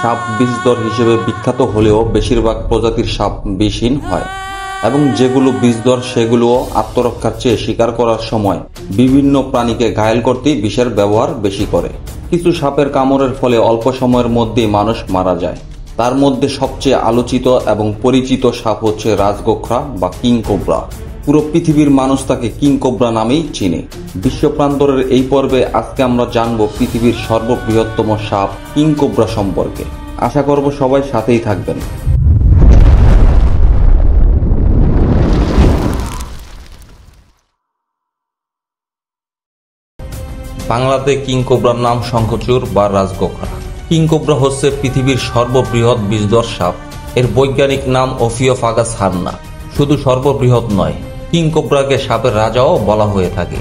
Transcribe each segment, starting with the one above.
সাপ বিষধর হিসেবে বিখ্যাত হলেও বেশিরভাগ প্রজাতির সাপ বিষহীন হয় এবং যেগুলো বিষধর সেগুলোও আত্মরক্ষার চেয়ে শিকার করার সময় বিভিন্ন প্রাণীকে ঘায়েল করতেই বিষের ব্যবহার বেশি করে। কিছু সাপের কামড়ের ফলে অল্প সময়ের মধ্যেই মানুষ মারা যায়। তার মধ্যে সবচেয়ে আলোচিত এবং পরিচিত সাপ হচ্ছে রাজগোখরা বা কিং কোবরা। পুরো পৃথিবীর মানুষ তাকে কিং কোবরা নামেই চিনে। বিশ্বপ্রান্তরের এই পর্বে আজকে আমরা জানব পৃথিবীর সর্ববৃহত্তম সাপ কিং কোবরা সম্পর্কে। আশা করব সবাই সাথেই থাকবেন। বাংলাতে কিং কোবরার নাম শঙ্খচূড় বা রাজগোখরা। কিং কোবরা হচ্ছে পৃথিবীর সর্ববৃহৎ বিষধর সাপ। এর বৈজ্ঞানিক নাম ওফিওফাগাস হান্না। শুধু সর্ববৃহৎ নয়, কিং কোবরাকে সাপের রাজাও বলা হয়ে থাকে।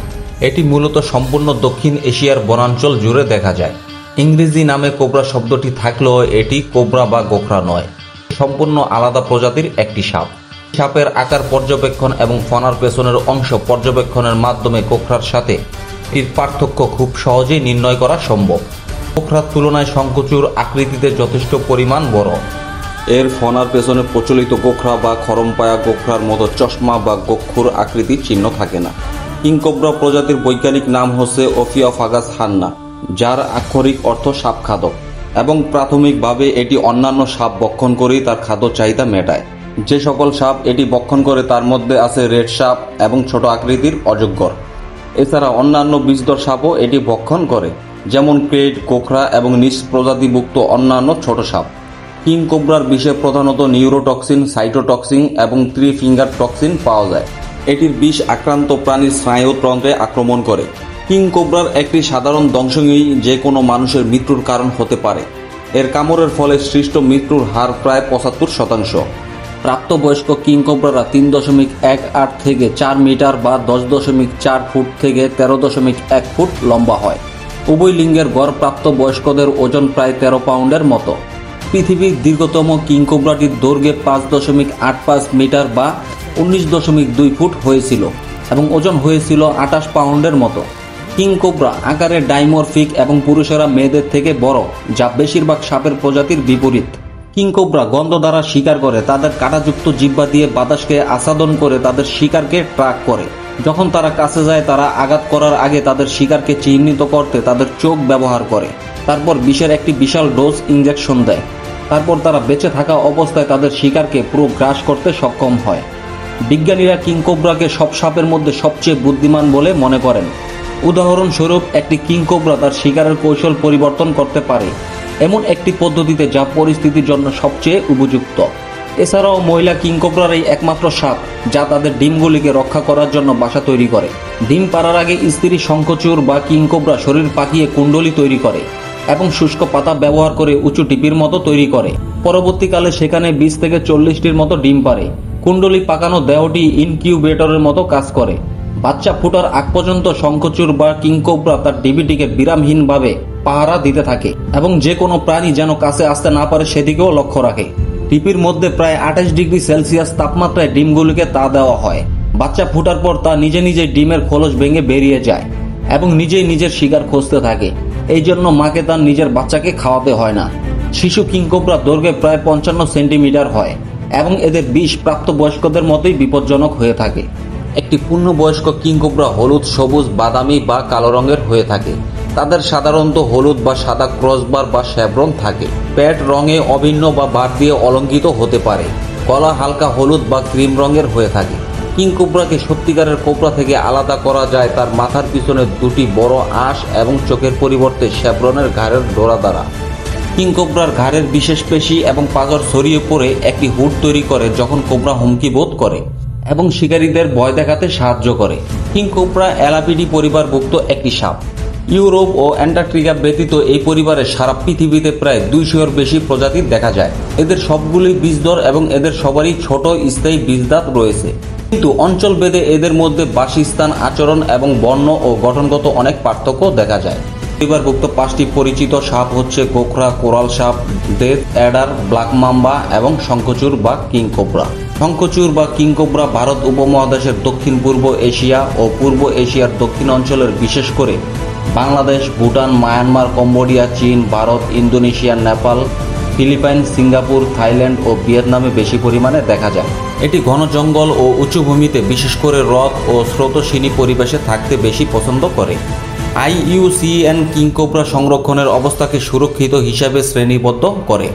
এটি মূলত সম্পূর্ণ দক্ষিণ এশিয়ার বনাঞ্চল জুড়ে দেখা যায়। ইংরেজি নামে কোবরা শব্দটি থাকলেও এটি কোবরা বা গোখরা নয়, সম্পূর্ণ আলাদা প্রজাতির একটি সাপ। সাপের আকার পর্যবেক্ষণ এবং ফনার পেছনের অংশ পর্যবেক্ষণের মাধ্যমে গোখরার সাথে এর পার্থক্য খুব সহজেই নির্ণয় করা সম্ভব। গোখরার তুলনায় শঙ্খচূড় আকৃতিতে যথেষ্ট পরিমাণ বড়। এর ফনার পেছনে প্রচলিত গোখরা বা খরমপায়া গোখরার মতো চশমা বা গক্ষুর আকৃতির চিহ্ন থাকে না। কিং কোবরা প্রজাতির বৈজ্ঞানিক নাম হচ্ছে ওফিওফাগাস হান্না, যার আক্ষরিক অর্থ সাপ খাদক, এবং প্রাথমিকভাবে এটি অন্যান্য সাপ ভক্ষণ করেই তার খাদ্য চাহিদা মেটায়। যে সকল সাপ এটি ভক্ষণ করে তার মধ্যে আছে রেড সাপ এবং ছোট আকৃতির অজগর। এছাড়া অন্যান্য বিষধর সাপও এটি ভক্ষণ করে, যেমন ক্রেট, গোখরা এবং নিজ প্রজাতিভুক্ত অন্যান্য ছোট সাপ। কিং কোবরার বিষে প্রধানত নিউরোটক্সিন, সাইটোটক্সিন এবং 3 ফিঙ্গার টক্সিন পাওয়া যায়। এটির বিষ আক্রান্ত প্রাণীর স্নায়ুতন্ত্রে আক্রমণ করে। কিং কোবরার একটি সাধারণ দংশনই যে কোনো মানুষের মৃত্যুর কারণ হতে পারে। এর কামড়ের ফলে সৃষ্ট মৃত্যুর হার প্রায় 75%। প্রাপ্তবয়স্ক কিং কোবরারা 3.18 থেকে 4 মিটার বা 10.4 ফুট থেকে 13.1 ফুট লম্বা হয়। উভয় লিঙ্গের গড় প্রাপ্তবয়স্কদের ওজন প্রায় 13 পাউন্ডের মতো। পৃথিবীর দীর্ঘতম কিং কোবরাটির দৈর্ঘ্যে 5.85 মিটার বা 19.2 ফুট হয়েছিল এবং ওজন হয়েছিল 28 পাউন্ডের মতো। কিং কোবরা আকারে ডাইমরফিক এবং পুরুষেরা মেয়েদের থেকে বড়, যা বেশিরভাগ সাপের প্রজাতির বিপরীত। কিং কোবরা গন্ধ দ্বারা শিকার করে। তাদের কাঁটাযুক্ত জিহ্বা দিয়ে বাতাসকে আস্বাদন করে তাদের শিকারকে ট্র্যাক করে। যখন তারা কাছে যায়, তারা আঘাত করার আগে তাদের শিকারকে চিহ্নিত করতে তাদের চোখ ব্যবহার করে। তারপর বিষের একটি বিশাল ডোজ ইনজেকশন দেয়। তারপর তারা বেঁচে থাকা অবস্থায় তাদের শিকারকে পুরো গ্রাস করতে সক্ষম হয়। বিজ্ঞানীরা কিং কোবরাকে সব সাপের মধ্যে সবচেয়ে বুদ্ধিমান বলে মনে করেন। উদাহরণস্বরূপ, একটি কিং কোবরা তার শিকারের কৌশল পরিবর্তন করতে পারে এমন একটি পদ্ধতিতে যা পরিস্থিতির জন্য সবচেয়ে উপযুক্ত। এছাড়াও মহিলা কিং কোবরাই একমাত্র সাপ যা তাদের ডিমগুলিকে রক্ষা করার জন্য বাসা তৈরি করে। ডিম পাড়ার আগে স্ত্রী শঙ্খচূড় বা কিং কোবরা শরীর পাকিয়ে কুণ্ডলী তৈরি করে এবং শুষ্ক পাতা ব্যবহার করে উঁচু টিপির মতো তৈরি করে। পরবর্তীকালে সেখানে 20 থেকে 40টির মতো ডিম পাড়ে। কুণ্ডলী পাকানো দেহটি ইনকিউবেটরের মতো কাজ করে। বাচ্চা ফুটার আগ পর্যন্ত শঙ্খচূড় বা কিং কোবরা তার ডিমটিকে বিরামহীনভাবে পাহারা দিতে থাকে এবং যে কোনো প্রাণী যেন কাছে আসতে না পারে সেদিকেও লক্ষ্য রাখে। টিপির মধ্যে প্রায় 28 ডিগ্রি সেলসিয়াস তাপমাত্রায় ডিমগুলিকে তা দেওয়া হয়। বাচ্চা ফুটার পর তা নিজে নিজে ডিমের খোলস ভেঙে বেরিয়ে যায় এবং নিজেই নিজের শিকার খুঁজতে থাকে। এই জন্য মাকে তার নিজের বাচ্চাকে খাওয়াতে হয় না। শিশু কিং কোবরা দৈর্ঘ্যে প্রায় 55 সেন্টিমিটার হয় এবং এদের বিষ প্রাপ্তবয়স্কদের মতোই বিপজ্জনক হয়ে থাকে। একটি পূর্ণবয়স্ক কিং কোবরা হলুদ, সবুজ, বাদামি বা কালো রঙের হয়ে থাকে। তাদের সাধারণত হলুদ বা সাদা ক্রসবার বা শ্যাব্রন থাকে। পেট রঙে অভিন্ন বা বার দিয়ে অলঙ্কিত হতে পারে। গলা হালকা হলুদ বা ক্রিম রঙের হয়ে থাকে। কিং কোবরাকে সত্যিকারের কোবরা থেকে আলাদা করা যায় তার মাথার পিছনে 2টি বড় আঁশ এবং চোখের পরিবর্তে শ্যাব্রনের ঘাড়ের ডোরা দ্বারা। কিং কোবরার ঘাড়ের বিশেষ পেশি এবং পাঁজর ছড়িয়ে পড়ে একটি হুড তৈরি করে যখন কোবরা হুমকি বোধ করে এবং শিকারীদের ভয় দেখাতে সাহায্য করে। কিং কোবরা এলাপিডি পরিবারভুক্ত একটি সাপ। ইউরোপ ও অ্যান্টার্কটিকা ব্যতীত এই পরিবারের সারা পৃথিবীতে প্রায় 200-এর বেশি প্রজাতির দেখা যায়। এদের সবগুলি বিষধর এবং এদের সবারই ছোট স্থায়ী বিষদাঁত রয়েছে, কিন্তু অঞ্চল ভেদে এদের মধ্যে বাসস্থান, আচরণ এবং বর্ণ ও গঠনগত অনেক পার্থক্য দেখা যায়। পরিবারভুক্ত 5টি পরিচিত সাপ হচ্ছে গোখরা, কোরাল সাপ, ডেথ অ্যাডার, ব্ল্যাক মাম্বা এবং শঙ্খচূড় বা কিং কোবরা। শঙ্খচূড় বা কিং কোবরা ভারত উপমহাদেশের দক্ষিণ পূর্ব এশিয়া ও পূর্ব এশিয়ার দক্ষিণ অঞ্চলের, বিশেষ করে বাংলাদেশ, ভুটান, মায়ানমার, কম্বোডিয়া, চীন, Bharat, Indonesia, Nepal Philippines, Singapore, Thailand ও ভিয়েতনামে বেশি পরিমাণে দেখা যায়। এটি ঘন জঙ্গল ও উঁচু ভূমিতে, বিশেষ করে হ্রদ ও স্রোতস্বিনী পরিবেশে থাকতে বেশি পছন্দ করে। IUCN কিংকোবরা সংরক্ষণের অবস্থাকে সুরক্ষিত হিসাবে শ্রেণীবদ্ধ করে,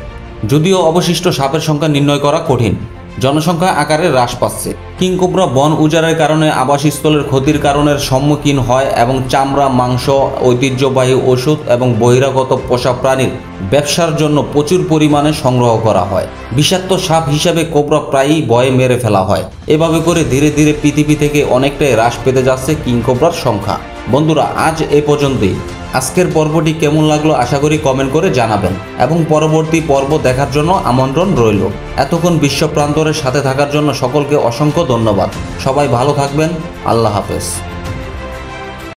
যদিও অবশিষ্ট সাপের সংখ্যা নির্ণয় করা কঠিন। জনসংখ্যা আকারে হ্রাস পাচ্ছে। কিংকোবরা বন উজাড়ের কারণে আবাসস্থলের ক্ষতির কারণের সম্মুখীন হয় এবং চামড়া, মাংস, ঐতিহ্যবাহী ওষুধ এবং বহিরাগত পোষা প্রাণীর ব্যবসার জন্য প্রচুর পরিমাণে সংগ্রহ করা হয়। বিষাক্ত সাপ হিসাবে কোবরা প্রায়ই ভয়ে মেরে ফেলা হয়। এভাবে করে ধীরে ধীরে পৃথিবী থেকে অনেকটাই হ্রাস পেতে যাচ্ছে কিংকোবরার সংখ্যা। বন্ধুরা, আজ এ পর্যন্তই। আজকের পর্বটি কেমন লাগলো আশা করি কমেন্ট করে জানাবেন এবং পরবর্তী পর্ব দেখার জন্য আমন্ত্রণ রইল। এতক্ষণ বিশ্ব প্রান্তরের সাথে থাকার জন্য সকলকে অসংখ্য ধন্যবাদ। সবাই ভালো থাকবেন। আল্লাহ হাফেজ।